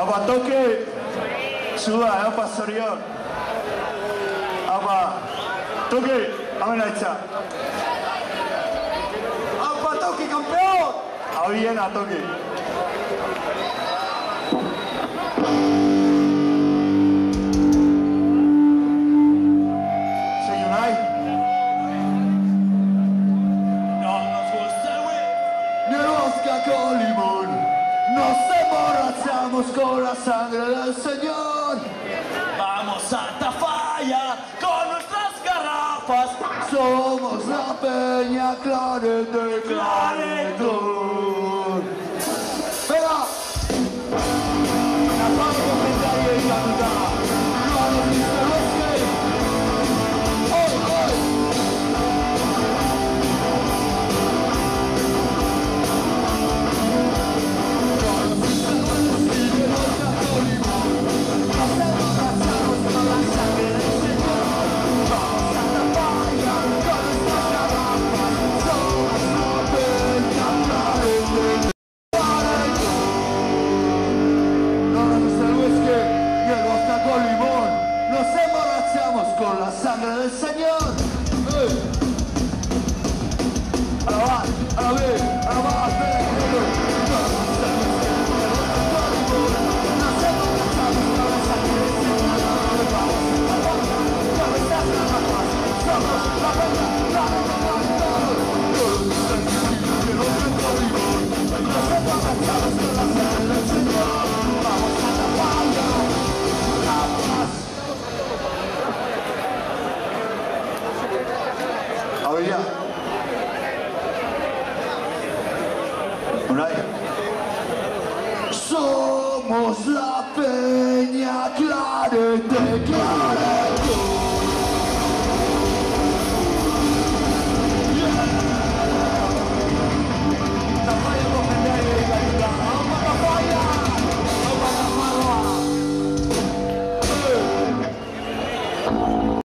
Apa toke sudah apa serius? Apa toke amenaza? Apa toke campeón? Bien a toke. Con limón, nos emborrachamos con la sangre del Señor. Vamos a Tafalla con nuestras garrafas. Somos la peña Clarete, Claretón. Venga, la paz legendaria y canta. No nos dice los que. ¡Hoy, hoy! Con la sangre del Señor. A la va, a la B, a la va, Somos la peña Clarete, Clarete.